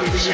ανάρτηση.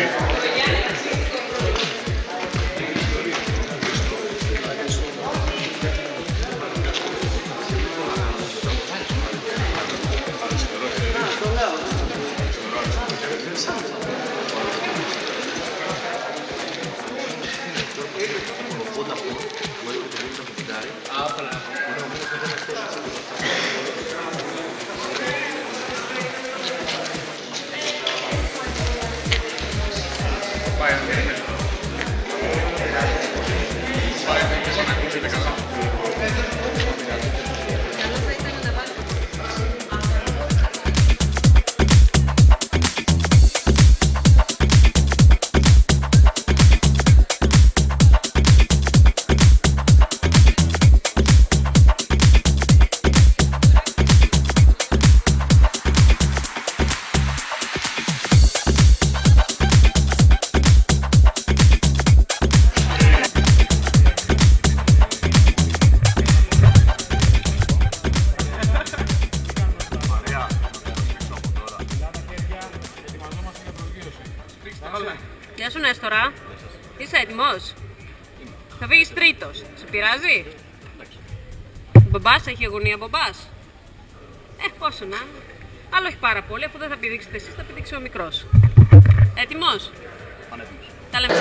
Γεια σου Νέστορα, είσαι έτοιμος? Θα φύγεις τρίτος, σε πειράζει? Μπαμπάς, έχει αγωνία μπαμπάς? Πόσο να, άλλο όχι πάρα πολύ, αφού δεν θα πηδήξετε εσείς, θα πηδήξει ο μικρός. Έτοιμος? Πανέτοιμος. Τα λέμε.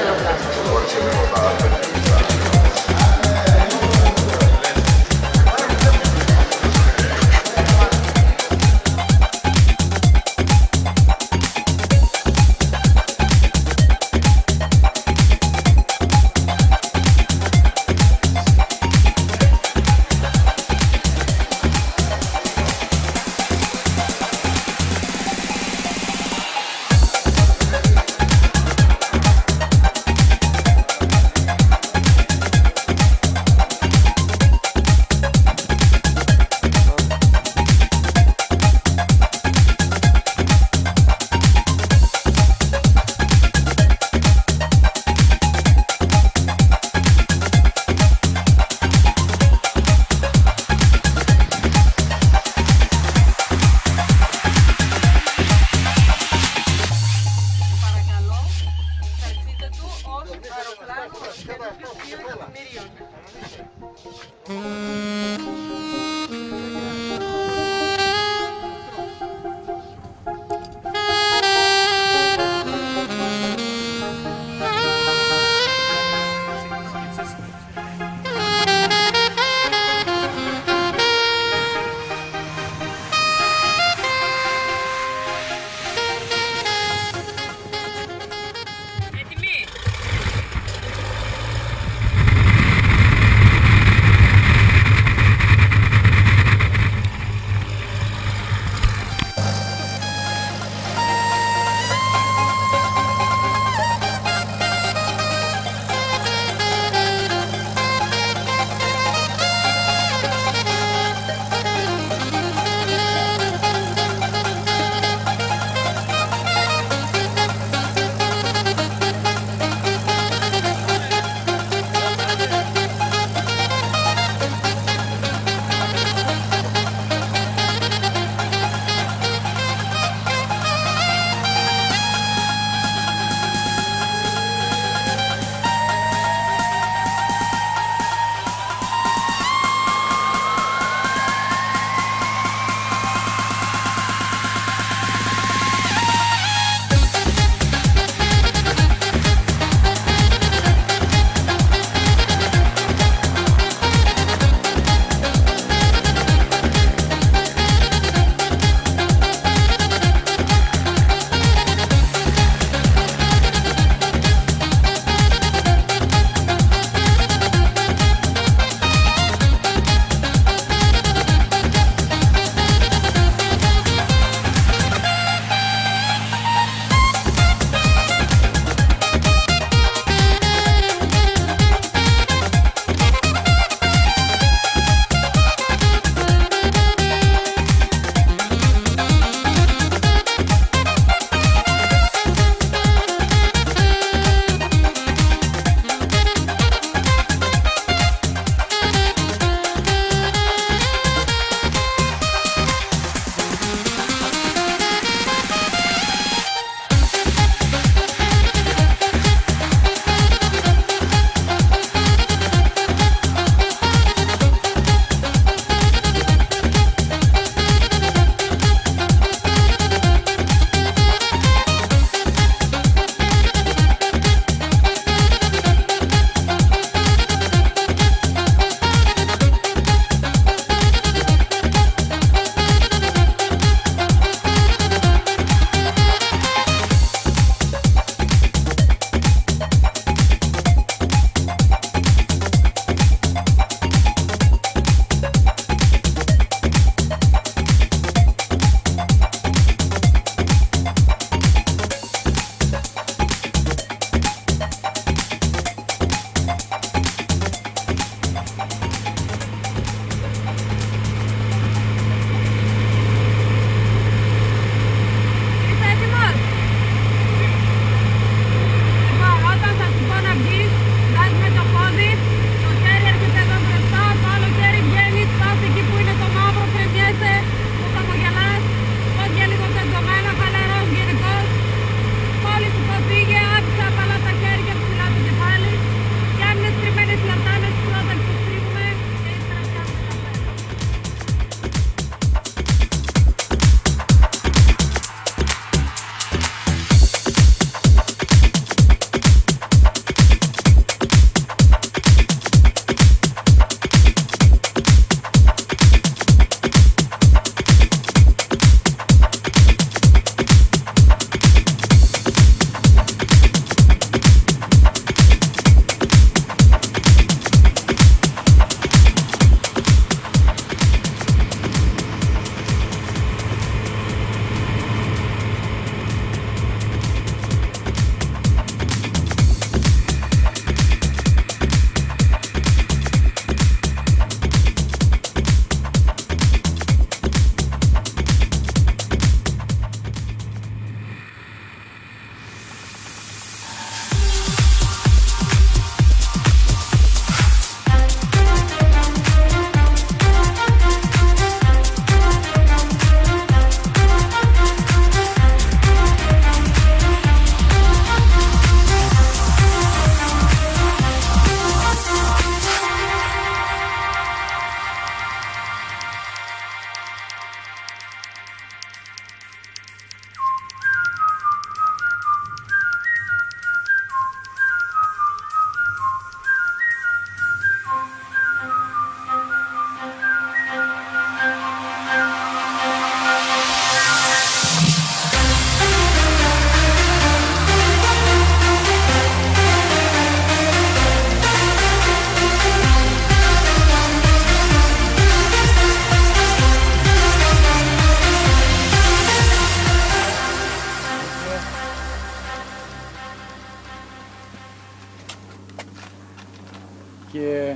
και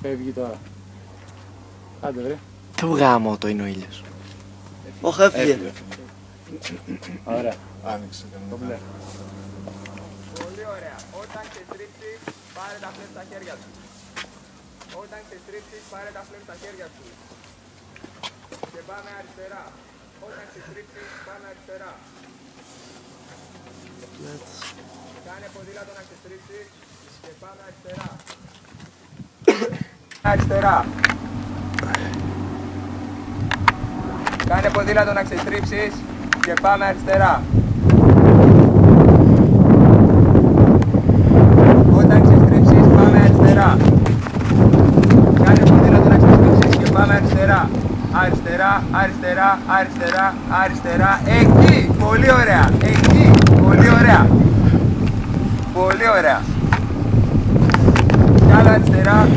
φεύγει τώρα. Άντε βρε. Τι γάμο το είναι ο ήλιος. Όχι, έφυγε. Ωραία. Άνοιξε κανένα. Πολύ ωραία. Όταν ξεστρίψεις, πάρε τα φλερ στα χέρια σου. Όταν ξεστρίψεις, πάρε τα φλερ στα χέρια σου. Και πάμε αριστερά. Όταν ξεστρίψεις, πάμε αριστερά. Κάνε ποδήλατο να ξεστρίψεις και πάμε αριστερά. Αριστερά. Κάνε ποδήλατο να ξεστρίψεις και πάμε αριστερά. Όταν ξεστρίψεις, πάμε αριστερά. Κάνε ποδήλατο να ξεστρίψεις και πάμε αριστερά. Αριστερά, αριστερά, αριστερά, αριστερά. Εκεί, πολύ ωραία. Εκεί, πολύ ωραία. Πολύ ωραία. Κι άλλο αριστερά.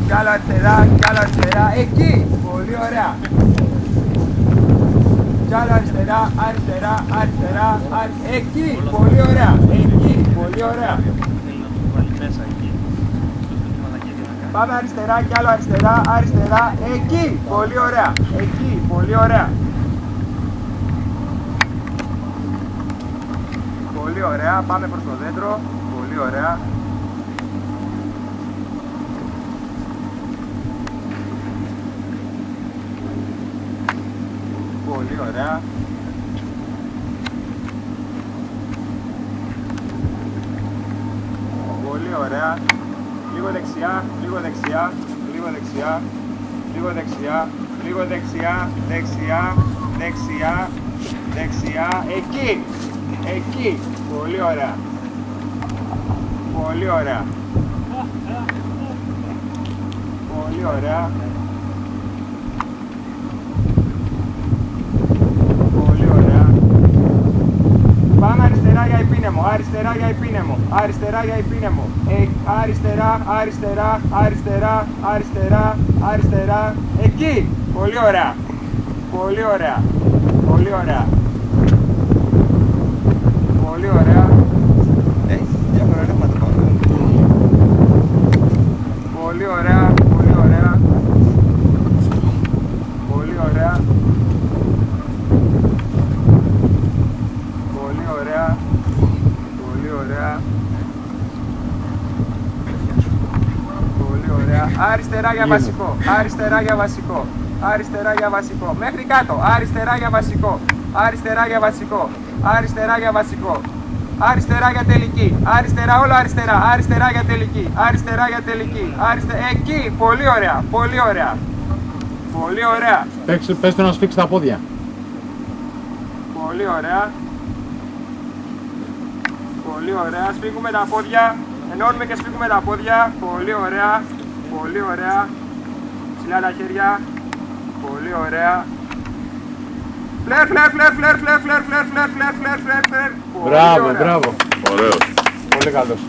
Κι άλλο αριστερά, κι άλλο αριστερά. Εκεί, πολύ ωραία. Κι άλλο αριστερά, αριστερά, αριστερά, αριστερά. Εκεί, πολύ ωραία. Εκεί, πολύ ωραία. Πάμε αριστερά, κι άλλο αριστερά, αριστερά. Εκεί, πολύ ωραία. Εκεί, πολύ ωραία. Πολύ ωραία, πάμε προς το δέντρο. Πολύ ωραία. Πολύ ωραία. Πολύ ωραία. Λίγο δεξιά, λίγο δεξιά, λίγο δεξιά, λίγο δεξιά, λίγο δεξιά, δεξιά, δεξιά, δεξιά. Εκεί, εκεί. Πολύ ωραία. Πολύ ωραία. Πολύ ωραία. Πολύ ωραία. Πάμε αριστερά για επίνεμο, αριστερά για επίνεμο, αριστερά για επίνεμο. Αριστερά, αριστερά, αριστερά, αριστερά, αριστερά. Εκεί. Πολύ ωραία. Πολύ ωραία. Πολύ ωραία. Πολύ ωραία. Διάφορα ρεύματα πάνω. Πολύ ωραία, πολύ ωραία. Πολύ ωραία. Πολύ ωραία. Πολύ ωραία. Πολύ ωραία. Αριστερά για βασικό. Αριστερά για βασικό. Αριστερά για βασικό. Μέχρι κάτω. Αριστερά για βασικό. Αριστερά για βασικό. Αριστερά για βασικό. Αριστερά για τελική. Αριστερά, όλο αριστερά. Αριστερά για τελική. Αριστερά για τελική. Εκεί. Πολύ ωραία. Πολύ ωραία. Πολύ ωραία. Πες του να σφίξει τα πόδια. Πολύ ωραία. Πολύ ωραία. Σφίγγουμε τα πόδια. Ενώνουμε και σφίγγουμε τα πόδια. Πολύ ωραία. Πολύ ωραία. Ψηλά τα χέρια. Πολύ ωραία. Φλερ, φλερ, φλερ, φλερ, φλερ, φλερ, φλερ, φλερ, φλερ, φλερ, φλερ. Μπράβο, μπράβο. Ωραίος. Πολύ καλός.